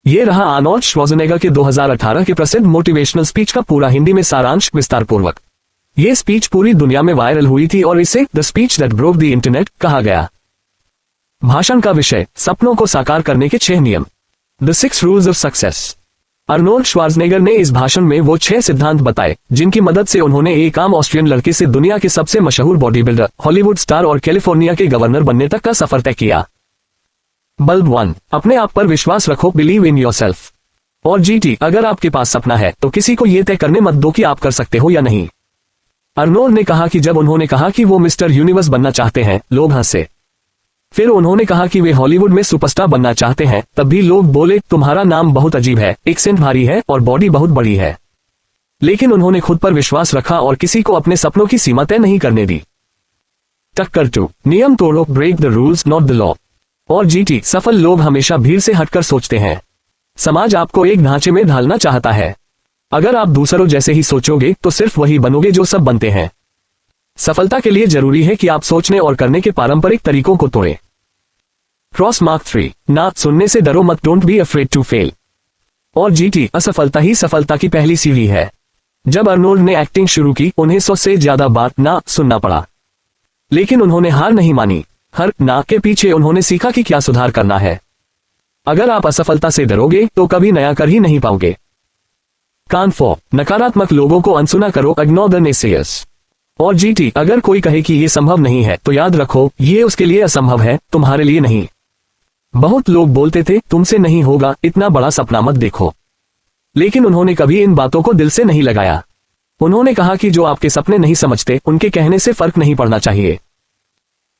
ये रहा Arnold Schwarzenegger के 2018 के प्रसिद्ध मोटिवेशनल स्पीच का पूरा हिंदी में सारांश विस्तार पूर्वक। ये स्पीच पूरी दुनिया में वायरल हुई थी और इसे the speech that broke the internet कहा गया। भाषण का विषय, सपनों को साकार करने के 6 नियम, the 6 rules of success. Arnold Schwarzenegger ने इस भाषण में वो 6 सिद्धांत बताए जिनकी मदद से उन्होंने एक आम ऑस्ट्रियन लड़के से दुनिया के सबसे मशहूर बॉडी बिल्डर, हॉलीवुड स्टार और कैलिफोर्निया के गवर्नर बनने तक का सफर तय किया। बल्ब 1, अपने आप पर विश्वास रखो, बिलीव इन योरसेल्फ। और GT, अगर आपके पास सपना है तो किसी को यह तय करने मत दो कि आप कर सकते हो या नहीं। आर्नोल्ड ने कहा कि जब उन्होंने कहा कि वो मिस्टर यूनिवर्स बनना चाहते हैं, लोग हंसे। फिर उन्होंने कहा कि वे हॉलीवुड में सुपरस्टार बनना चाहते हैं, तब भी लोग बोले तुम्हारा नाम बहुत अजीब है, एक्सेंट भारी है और बॉडी बहुत बड़ी है। लेकिन उन्होंने खुद पर विश्वास रखा और किसी को अपने सपनों की सीमा तय नहीं करने दी। टक्कर 2, नियम तोड़ो, break the rules not the law. और GT, सफल लोग हमेशा भीड़ से हटकर सोचते हैं। समाज आपको एक ढांचे में ढालना चाहता है। अगर आप दूसरों जैसे ही सोचोगे तो सिर्फ वही बनोगे जो सब बनते हैं। सफलता के लिए जरूरी है कि आप सोचने और करने के पारंपरिक तरीकों को तोड़ें। क्रॉस मार्क 3, ना सुनने से डरो मत, don't be afraid to fail. और GT, असफलता ही सफलता की पहली सीढ़ी है। जब आर्नोल्ड ने एक्टिंग शुरू की, उन्हें 100 से ज्यादा बार ना सुनना पड़ा, लेकिन उन्होंने हार नहीं मानी। हर ना के पीछे उन्होंने सीखा कि क्या सुधार करना है। अगर आप असफलता से डरोगे तो कभी नया कर ही नहीं पाओगे। कान 4, नकारात्मक लोगों को अनसुना करो, इग्नोर द नेसेयर्स। और GT, अगर कोई कहे कि ये संभव नहीं है तो याद रखो ये उसके लिए असंभव है, तुम्हारे लिए नहीं। बहुत लोग बोलते थे तुमसे नहीं होगा, इतना बड़ा सपना मत देखो, लेकिन उन्होंने कभी इन बातों को दिल से नहीं लगाया। उन्होंने कहा कि जो आपके सपने नहीं समझते उनके कहने से फर्क नहीं पड़ना चाहिए।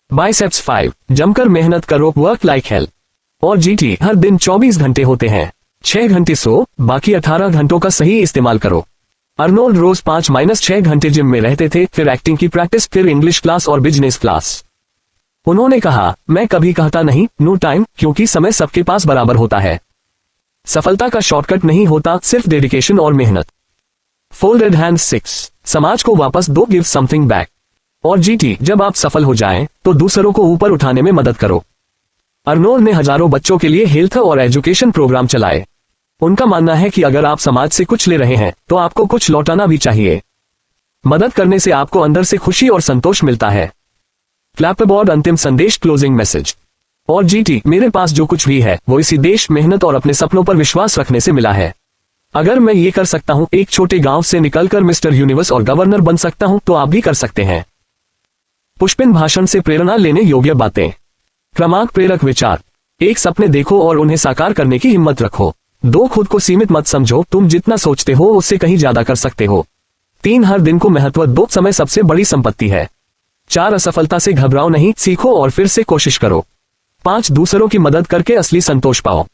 बाइसेप्स 5, जमकर मेहनत करो, वर्क लाइक हेल। और GT, हर दिन 24 घंटे होते हैं, 6 घंटे सो, बाकी 18 घंटों का सही इस्तेमाल करो। आर्नोल्ड रोज 5-6 घंटे जिम में रहते थे, फिर एक्टिंग की प्रैक्टिस, फिर इंग्लिश क्लास और बिजनेस क्लास। उन्होंने कहा मैं कभी कहता नहीं नो टाइम, क्योंकि समय सबके पास बराबर होता है। सफलता का शॉर्टकट नहीं होता, सिर्फ डेडिकेशन और मेहनत। फोल्डेड हैंड्स 6, समाज को वापस दो, गिव समथिंग बैक। और GT, जब आप सफल हो जाएं, तो दूसरों को ऊपर उठाने में मदद करो। आर्नोल्ड ने हजारों बच्चों के लिए हेल्थ और एजुकेशन प्रोग्राम चलाए। उनका मानना है कि अगर आप समाज से कुछ ले रहे हैं तो आपको कुछ लौटाना भी चाहिए। मदद करने से आपको अंदर से खुशी और संतोश मिलता है। क्लैपबोर्ड अंतिम संदेश, क्लोजिंग मैसेज। और GT, मेरे पास जो कुछ भी है वो इसी देश, मेहनत और अपने सपनों पर विश्वास रखने से मिला है। अगर मैं ये कर सकता हूँ, एक छोटे गांव से निकलकर मिस्टर यूनिवर्स और गवर्नर बन सकता हूँ, तो आप भी कर सकते हैं। पुष्पिन भाषण से प्रेरणा लेने योग्य बातें। क्रमांक प्रेरक विचार, 1 सपने देखो और उन्हें साकार करने की हिम्मत रखो। 2 खुद को सीमित मत समझो, तुम जितना सोचते हो उससे कहीं ज्यादा कर सकते हो। 3 हर दिन को महत्व दो, समय सबसे बड़ी संपत्ति है। 4 असफलता से घबराओ नहीं, सीखो और फिर से कोशिश करो। 5 दूसरों की मदद करके असली संतोष पाओ।